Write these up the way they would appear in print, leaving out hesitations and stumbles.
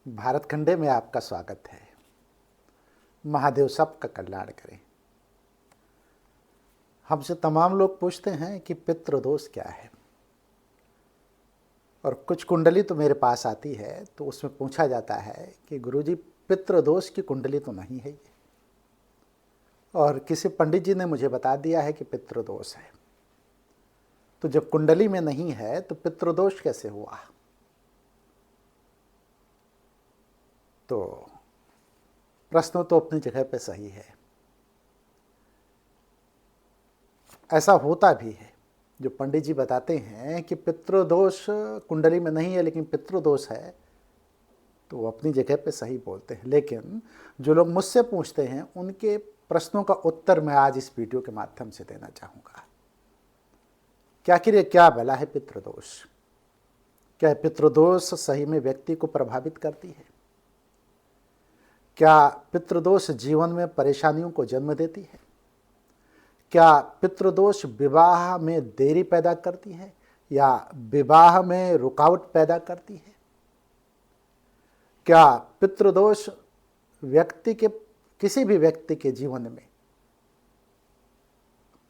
भारत खंडे में आपका स्वागत है। महादेव सबका कल्याण करें। हमसे तमाम लोग पूछते हैं कि पितृदोष क्या है, और कुछ कुंडली तो मेरे पास आती है तो उसमें पूछा जाता है कि गुरुजी पितृदोष की कुंडली तो नहीं है ये, और किसी पंडित जी ने मुझे बता दिया है कि पितृदोष है। तो जब कुंडली में नहीं है तो पितृदोष कैसे हुआ? तो प्रश्न तो अपनी जगह पे सही है। ऐसा होता भी है, जो पंडित जी बताते हैं कि पितृदोष कुंडली में नहीं है लेकिन पितृदोष है, तो वो अपनी जगह पे सही बोलते हैं। लेकिन जो लोग मुझसे पूछते हैं उनके प्रश्नों का उत्तर मैं आज इस वीडियो के माध्यम से देना चाहूँगा कि आखिर ये क्या भला है पितृदोष? क्या पितृदोष सही में व्यक्ति को प्रभावित करती है? क्या पितृदोष जीवन में परेशानियों को जन्म देती है? क्या पितृदोष विवाह में देरी पैदा करती है या विवाह में रुकावट पैदा करती है? क्या पितृदोष किसी भी व्यक्ति के जीवन में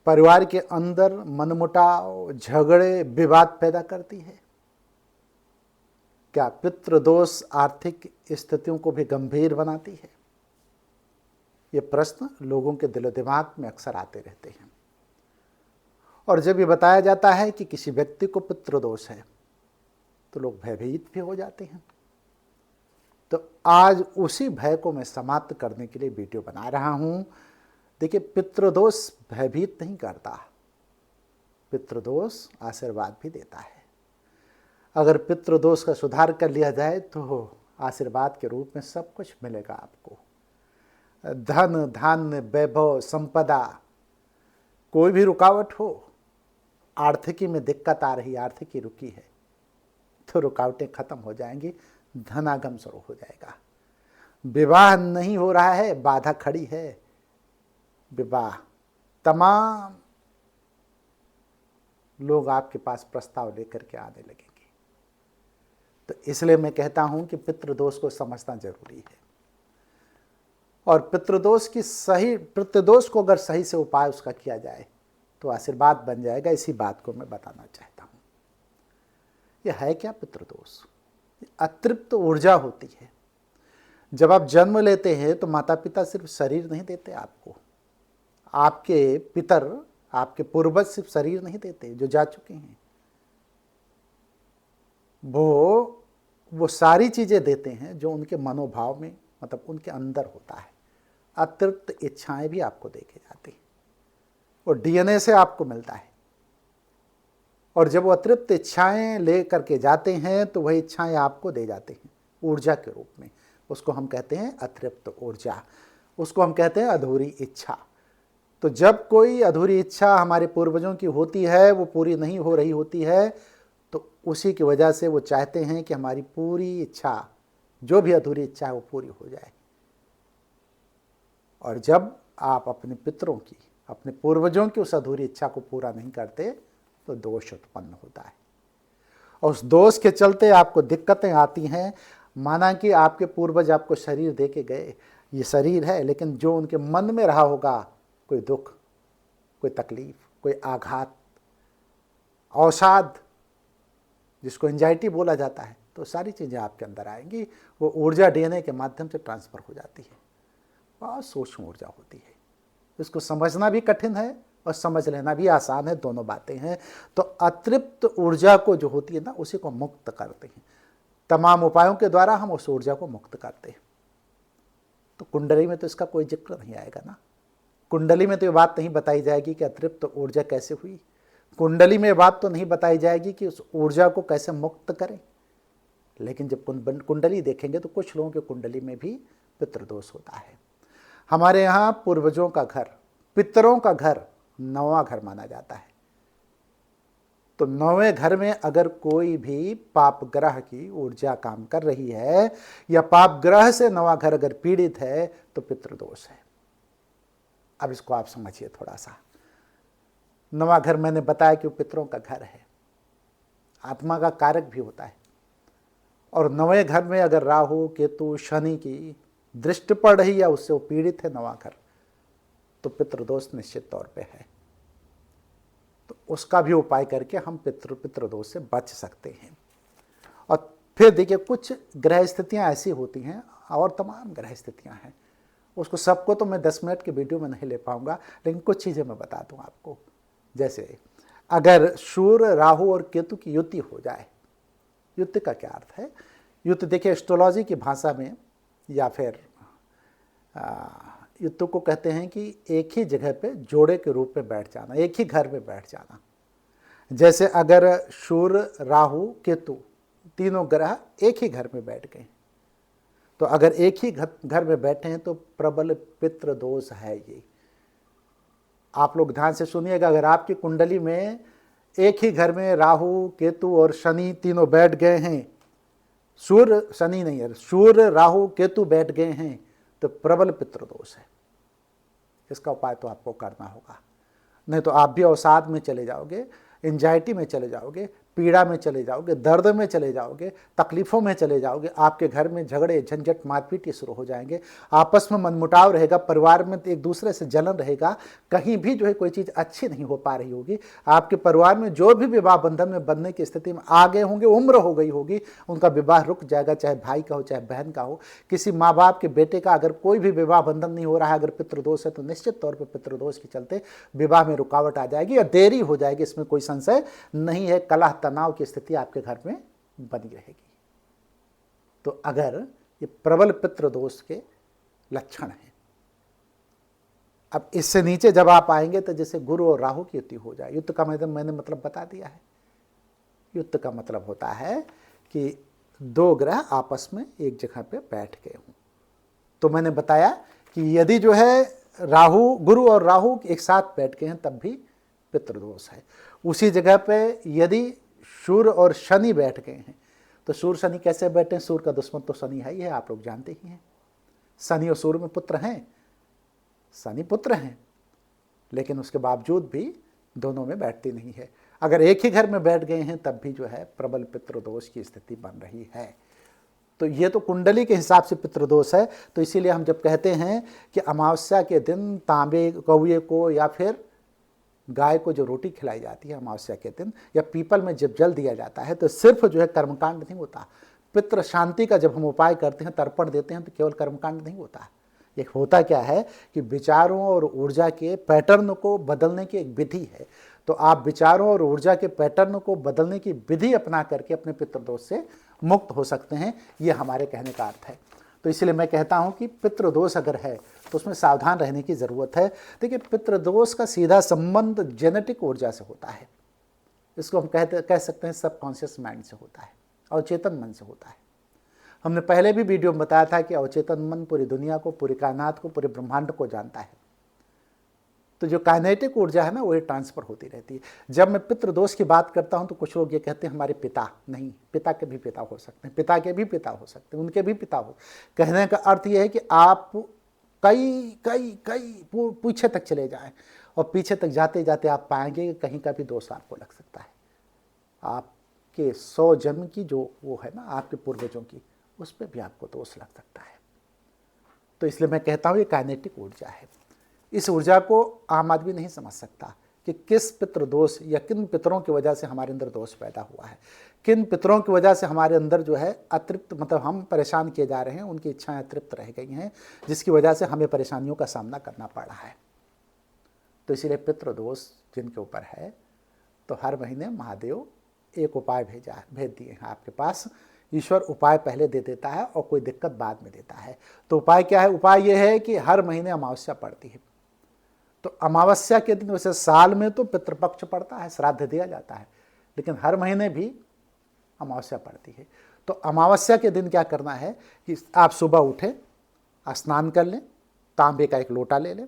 परिवार के अंदर मनमुटाव, झगड़े, विवाद पैदा करती है? क्या पितृदोष आर्थिक स्थितियों को भी गंभीर बनाती है? ये प्रश्न लोगों के दिलो दिमाग में अक्सर आते रहते हैं, और जब ये बताया जाता है कि किसी व्यक्ति को पितृदोष है तो लोग भयभीत भी हो जाते हैं। तो आज उसी भय को मैं समाप्त करने के लिए वीडियो बना रहा हूं। देखिए, पितृदोष भयभीत नहीं करता, पितृदोष आशीर्वाद भी देता है। अगर पितृदोष का सुधार कर लिया जाए तो आशीर्वाद के रूप में सब कुछ मिलेगा आपको। धन, धान्य, वैभव, संपदा, कोई भी रुकावट हो, आर्थिकी में दिक्कत आ रही, आर्थिकी रुकी है तो रुकावटें खत्म हो जाएंगी, धनागम शुरू हो जाएगा। विवाह नहीं हो रहा है, बाधा खड़ी है, विवाह, तमाम लोग आपके पास प्रस्ताव लेकर के आने लगेंगे। तो इसलिए मैं कहता हूं कि पितृदोष को समझना जरूरी है, और पितृदोष को अगर सही से उपाय उसका किया जाए तो आशीर्वाद बन जाएगा। इसी बात को मैं बताना चाहता हूं। यह है क्या पितृदोष? अतृप्त ऊर्जा होती है। जब आप जन्म लेते हैं तो माता पिता सिर्फ शरीर नहीं देते आपको, आपके पितर, आपके पूर्वज सिर्फ शरीर नहीं देते जो जा चुके हैं, वो सारी चीज़ें देते हैं जो उनके मनोभाव में, मतलब उनके अंदर होता है। अतृप्त इच्छाएं भी आपको देके जाती हैं, और डीएनए से आपको मिलता है। और जब वो अतृप्त इच्छाएं ले करके जाते हैं तो वही इच्छाएं आपको दे जाते हैं ऊर्जा के रूप में। उसको हम कहते हैं अतृप्त ऊर्जा, उसको हम कहते हैं अधूरी इच्छा। तो जब कोई अधूरी इच्छा हमारे पूर्वजों की होती है, वो पूरी नहीं हो रही होती है, तो उसी की वजह से वो चाहते हैं कि हमारी पूरी इच्छा, जो भी अधूरी इच्छा है, वो पूरी हो जाए। और जब आप अपने पितरों की, अपने पूर्वजों की उस अधूरी इच्छा को पूरा नहीं करते तो दोष उत्पन्न होता है, और उस दोष के चलते आपको दिक्कतें आती हैं। माना कि आपके पूर्वज आपको शरीर दे के गए, ये शरीर है, लेकिन जो उनके मन में रहा होगा, कोई दुख, कोई तकलीफ, कोई आघात, अवसाद, जिसको एंजाइटी बोला जाता है, तो सारी चीज़ें आपके अंदर आएंगी। वो ऊर्जा डीएनए के माध्यम से ट्रांसफ़र हो जाती है। बहुत सूक्ष्म ऊर्जा होती है, इसको समझना भी कठिन है और समझ लेना भी आसान है, दोनों बातें हैं। तो अतृप्त ऊर्जा को जो होती है ना, उसी को मुक्त करते हैं। तमाम उपायों के द्वारा हम उस ऊर्जा को मुक्त करते हैं। तो कुंडली में तो इसका कोई जिक्र नहीं आएगा ना। कुंडली में तो ये बात नहीं बताई जाएगी कि अतृप्त ऊर्जा कैसे हुई। कुंडली में बात तो नहीं बताई जाएगी कि उस ऊर्जा को कैसे मुक्त करें। लेकिन जब कुंडली देखेंगे तो कुछ लोगों के कुंडली में भी पितृदोष होता है। हमारे यहाँ पूर्वजों का घर, पितरों का घर 9वां घर माना जाता है। तो 9वें घर में अगर कोई भी पाप ग्रह की ऊर्जा काम कर रही है, या पाप ग्रह से 9वां घर अगर पीड़ित है, तो पितृदोष है। अब इसको आप समझिए थोड़ा सा। 9वां घर मैंने बताया कि वो पितरों का घर है, आत्मा का कारक भी होता है। और नवे घर में अगर राहु केतु शनि की दृष्टि पड़ रही या उससे वो पीड़ित है नवा घर, तो पितृदोष निश्चित तौर पे है। तो उसका भी उपाय करके हम पितृदोष से बच सकते हैं। और फिर देखिए कुछ ग्रह स्थितियाँ ऐसी होती हैं, और तमाम ग्रह स्थितियाँ हैं, उसको सबको तो मैं 10 मिनट की वीडियो में नहीं ले पाऊंगा, लेकिन कुछ चीज़ें मैं बता दूं आपको। जैसे अगर सूर्य राहु और केतु की युति हो जाए, युति का क्या अर्थ है? युति देखिए एस्ट्रोलॉजी की भाषा में या फिर युति को कहते हैं कि एक ही जगह पे जोड़े के रूप में बैठ जाना, एक ही घर में बैठ जाना। जैसे अगर सूर्य राहु केतु तीनों ग्रह एक ही घर में बैठ गए, तो अगर एक ही घर में बैठे हैं तो प्रबल पितृदोष है ये। आप लोग ध्यान से सुनिएगा, अगर आपकी कुंडली में एक ही घर में राहु केतु और शनि तीनों बैठ गए हैं, सूर्य शनि नहीं है, सूर्य राहु केतु बैठ गए हैं, तो प्रबल पितृदोष है। इसका उपाय तो आपको करना होगा, नहीं तो आप भी अवसाद में चले जाओगे, एंजाइटी में चले जाओगे, पीड़ा में चले जाओगे, दर्द में चले जाओगे, तकलीफ़ों में चले जाओगे। आपके घर में झगड़े झंझट मारपीट शुरू हो जाएंगे, आपस में मनमुटाव रहेगा, परिवार में एक दूसरे से जलन रहेगा, कहीं भी जो है कोई चीज़ अच्छी नहीं हो पा रही होगी। आपके परिवार में जो भी विवाह बंधन में बनने की स्थिति में आ गए होंगे, उम्र हो गई होगी, उनका विवाह रुक जाएगा, चाहे भाई का हो चाहे बहन का हो। किसी माँ बाप के बेटे का अगर कोई भी विवाह बंधन नहीं हो रहा है, अगर पितृदोष है, तो निश्चित तौर पर पितृदोष के चलते विवाह में रुकावट आ जाएगी या देरी हो जाएगी, इसमें कोई संशय नहीं है। कलह तनाव की स्थिति आपके घर में बनी रहेगी। तो अगर ये प्रबल पितृदोष के लक्षण हैं, अब इससे नीचे जब आप आएंगे तो जैसे गुरु और राहु की युति हो जाए, युति का मैंने मतलब बता दिया है। युति का मतलब होता है कि दो ग्रह आपस में एक जगह पे बैठ गए हों। तो मैंने बताया कि यदि जो है राहु, गुरु और राहु एक साथ बैठ गए हैं तब भी पितृदोष है। उसी जगह पे यदि सूर्य और शनि बैठ गए हैं, तो सूर्य शनि कैसे बैठे हैं? सूर्य का दुश्मन तो शनि है ही है, आप लोग जानते ही हैं। शनि और सूर्य में पुत्र हैं, शनि पुत्र हैं, लेकिन उसके बावजूद भी दोनों में बैठती नहीं है। अगर एक ही घर में बैठ गए हैं तब भी जो है प्रबल पितृदोष की स्थिति बन रही है। तो ये तो कुंडली के हिसाब से पितृदोष है। तो इसीलिए हम जब कहते हैं कि अमावस्या के दिन तांबे कौए को या फिर गाय को जो रोटी खिलाई जाती है अमावस्या के दिन, या पीपल में जब जल दिया जाता है, तो सिर्फ जो है कर्मकांड नहीं होता। पितृ शांति का जब हम उपाय करते हैं, तर्पण देते हैं, तो केवल कर्मकांड नहीं होता। एक होता क्या है कि विचारों और ऊर्जा के पैटर्न को बदलने की एक विधि है। तो आप विचारों और ऊर्जा के पैटर्न को बदलने की विधि अपना करके अपने पितृदोष से मुक्त हो सकते हैं, ये हमारे कहने का अर्थ है। तो इसलिए मैं कहता हूं कि पितृदोष अगर है तो उसमें सावधान रहने की ज़रूरत है। देखिए पितृदोष का सीधा संबंध जेनेटिक ऊर्जा से होता है। इसको हम कह सकते हैं सबकॉन्शियस माइंड से होता है, अवचेतन मन से होता है। हमने पहले भी वीडियो में बताया था कि अवचेतन मन पूरी दुनिया को, पूरी कायनात को, पूरे ब्रह्मांड को जानता है। तो जो काइनेटिक ऊर्जा है ना, वो ट्रांसफर होती रहती है। जब मैं पितृदोष की बात करता हूं तो कुछ लोग ये कहते हैं हमारे पिता, नहीं, पिता के भी पिता हो सकते हैं, पिता के भी पिता हो सकते हैं, उनके भी पिता हो। कहने का अर्थ ये है कि आप कई कई कई पीछे तक चले जाएं, और पीछे तक जाते जाते आप पाएंगे कि कहीं का भी दोष आपको लग सकता है। आपके 100 जन्म की जो वो है ना, आपके पूर्वजों की, उस पर भी आपको दोष लग सकता है। तो इसलिए मैं कहता हूँ ये काइनेटिक ऊर्जा है। इस ऊर्जा को आम आदमी नहीं समझ सकता कि किस पितृदोष या किन पितरों की वजह से हमारे अंदर दोष पैदा हुआ है, किन पितरों की वजह से हमारे अंदर जो है अतृप्त, मतलब हम परेशान किए जा रहे हैं, उनकी इच्छाएं अतृप्त रह गई हैं, जिसकी वजह से हमें परेशानियों का सामना करना पड़ रहा है। तो इसीलिए पितृदोष जिनके ऊपर है, तो हर महीने महादेव एक उपाय भेज दिए हैं आपके पास। ईश्वर उपाय पहले दे देता है और कोई दिक्कत बाद में देता है। तो उपाय क्या है? उपाय यह है कि हर महीने अमावस्या पड़ती है, तो अमावस्या के दिन, वैसे साल में तो पितृपक्ष पड़ता है, श्राद्ध दिया जाता है, लेकिन हर महीने भी अमावस्या पड़ती है। तो अमावस्या के दिन क्या करना है कि आप सुबह उठें, स्नान कर लें, तांबे का एक लोटा ले लें,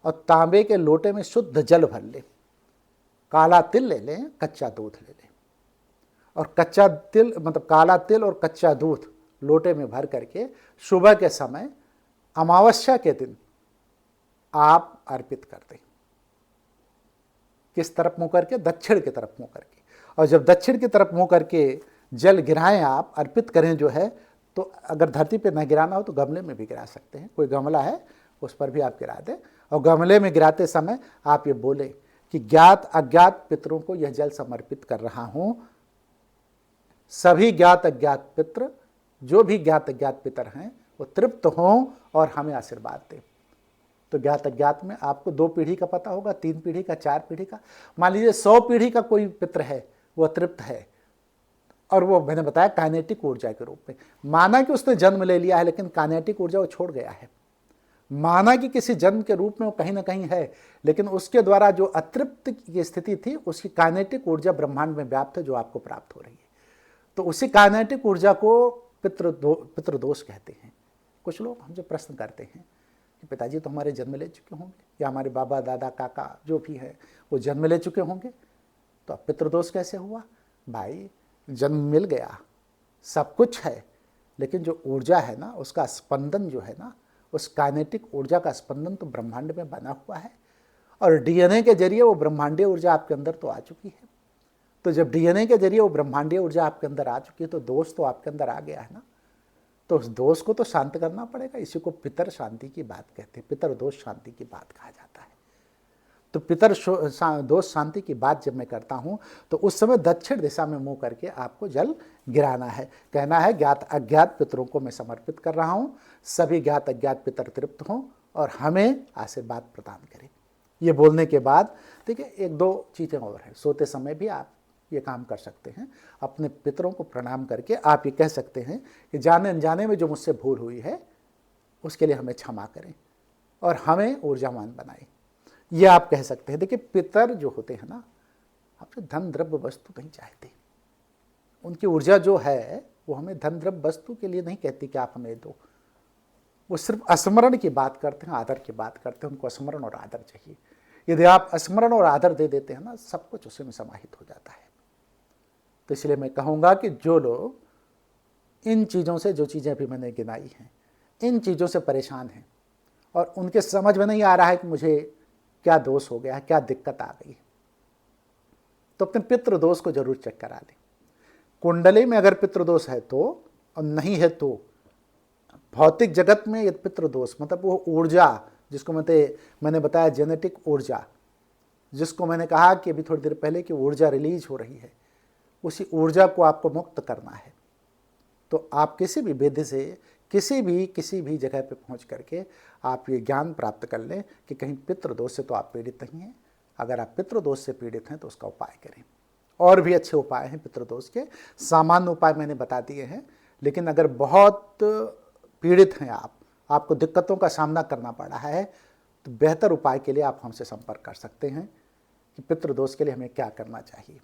और तांबे के लोटे में शुद्ध जल भर लें, काला तिल ले लें, कच्चा दूध ले लें, और कच्चा तिल मतलब काला तिल और कच्चा दूध लोटे में भर करके सुबह के समय अमावस्या के दिन आप अर्पित कर दें। किस तरफ मुंह करके? दक्षिण की तरफ मुंह करके। और जब दक्षिण की तरफ मुंह करके जल गिराएं आप, अर्पित करें जो है, तो अगर धरती पे न गिराना हो तो गमले में भी गिरा सकते हैं। कोई गमला है उस पर भी आप गिरा दें, और गमले में गिराते समय आप ये बोले कि ज्ञात अज्ञात पितरों को यह जल समर्पित कर रहा हूं। सभी ज्ञात अज्ञात पितृ, जो भी ज्ञात अज्ञात पितर हैं, वो तृप्त हों और हमें आशीर्वाद दें। तो ज्ञात अज्ञात में आपको 2 पीढ़ी का पता होगा, 3 पीढ़ी का, 4 पीढ़ी का। मान लीजिए 100 पीढ़ी का कोई पितर है, वो तृप्त है, और वो मैंने बताया काइनेटिक ऊर्जा के रूप में। माना कि उसने जन्म ले लिया है, लेकिन काइनेटिक ऊर्जा वो छोड़ गया है। माना कि किसी जन्म के रूप में वो कहीं ना कहीं है, लेकिन उसके द्वारा जो अतृप्त की स्थिति थी, उसकी काइनेटिक ऊर्जा ब्रह्मांड में व्याप्त है, जो आपको प्राप्त हो रही है। तो उसी काइनेटिक ऊर्जा को पितृदोष कहते हैं। कुछ लोग हमसे प्रश्न करते हैं कि पिताजी तो हमारे जन्म ले चुके होंगे, या हमारे बाबा दादा काका जो भी है वो जन्म ले चुके होंगे, तो अब पितृदोष कैसे हुआ? भाई, जन्म मिल गया, सब कुछ है, लेकिन जो ऊर्जा है ना, उसका स्पंदन जो है ना, उस काइनेटिक ऊर्जा का स्पंदन तो ब्रह्मांड में बना हुआ है, और डीएनए के जरिए वो ब्रह्मांडीय ऊर्जा आपके अंदर तो आ चुकी है। तो जब डीएनए के जरिए वो ब्रह्मांडीय ऊर्जा आपके अंदर आ चुकी है, तो दोष तो आपके अंदर आ गया है ना, तो उस दोष को तो शांत करना पड़ेगा। इसी को पितर शांति की बात कहते हैं, पितर दोष शांति की बात कहा जाता है। तो पितर दोष शांति की बात जब मैं करता हूं, तो उस समय दक्षिण दिशा में मुंह करके आपको जल गिराना है। कहना है ज्ञात अज्ञात पितरों को मैं समर्पित कर रहा हूं, सभी ज्ञात अज्ञात पितर तृप्त हों और हमें आशीर्वाद प्रदान करें। ये बोलने के बाद देखिए, 1-2 चीज़ें और हैं। सोते समय भी आप ये काम कर सकते हैं। अपने पितरों को प्रणाम करके आप ये कह सकते हैं कि जाने अनजाने में जो मुझसे भूल हुई है, उसके लिए हमें क्षमा करें और हमें ऊर्जावान बनाएं। ये आप कह सकते हैं। देखिए, पितर जो होते हैं ना, आपसे धन द्रव्य वस्तु नहीं चाहते। उनकी ऊर्जा जो है वो हमें धन द्रव्य वस्तु के लिए नहीं कहती कि आप हमें दो। वो सिर्फ स्मरण की बात करते हैं, आदर की बात करते हैं। उनको स्मरण और आदर चाहिए। यदि आप स्मरण और आदर दे देते हैं ना, सब कुछ उसी में समाहित हो जाता है। तो इसलिए मैं कहूँगा कि जो लोग इन चीज़ों से, जो चीज़ें अभी मैंने गिनाई हैं, इन चीज़ों से परेशान हैं और उनके समझ में नहीं आ रहा है कि मुझे क्या दोष हो गया है, क्या दिक्कत आ गई, तो अपने पितृदोष को जरूर चेक करा लें। कुंडली में अगर पितृदोष है तो, और नहीं है तो भौतिक जगत में ये पितृदोष मतलब वो ऊर्जा जिसको मैंने बताया जेनेटिक ऊर्जा, जिसको मैंने कहा कि अभी थोड़ी देर पहले कि ऊर्जा रिलीज हो रही है, उसी ऊर्जा को आपको मुक्त करना है। तो आप किसी भी विधि से किसी भी जगह पे पहुंच करके आप ये ज्ञान प्राप्त कर लें कि कहीं पितृदोष से तो आप पीड़ित नहीं हैं। अगर आप पितृदोष से पीड़ित हैं तो उसका उपाय करें। और भी अच्छे उपाय हैं पितृदोष के, सामान्य उपाय मैंने बता दिए हैं। लेकिन अगर बहुत पीड़ित हैं आपको दिक्कतों का सामना करना पड़ा है, तो बेहतर उपाय के लिए आप हमसे संपर्क कर सकते हैं कि पितृदोष के लिए हमें क्या करना चाहिए,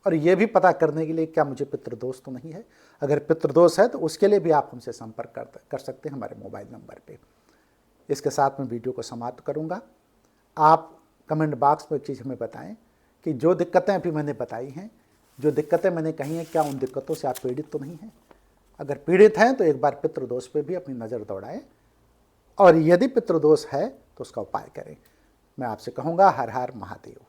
और ये भी पता करने के लिए क्या मुझे पितृदोष तो नहीं है। अगर पितृदोष है तो उसके लिए भी आप हमसे संपर्क कर सकते हैं हमारे मोबाइल नंबर पे। इसके साथ मैं वीडियो को समाप्त करूंगा। आप कमेंट बॉक्स में एक चीज़ हमें बताएं कि जो दिक्कतें अभी मैंने बताई हैं, जो दिक्कतें मैंने कही हैं, क्या उन दिक्कतों से आप पीड़ित तो नहीं हैं। अगर पीड़ित हैं तो एक बार पितृदोष पे भी अपनी नज़र दौड़ाएं, और यदि पितृदोष है तो उसका उपाय करें। मैं आपसे कहूँगा, हर हर महादेव।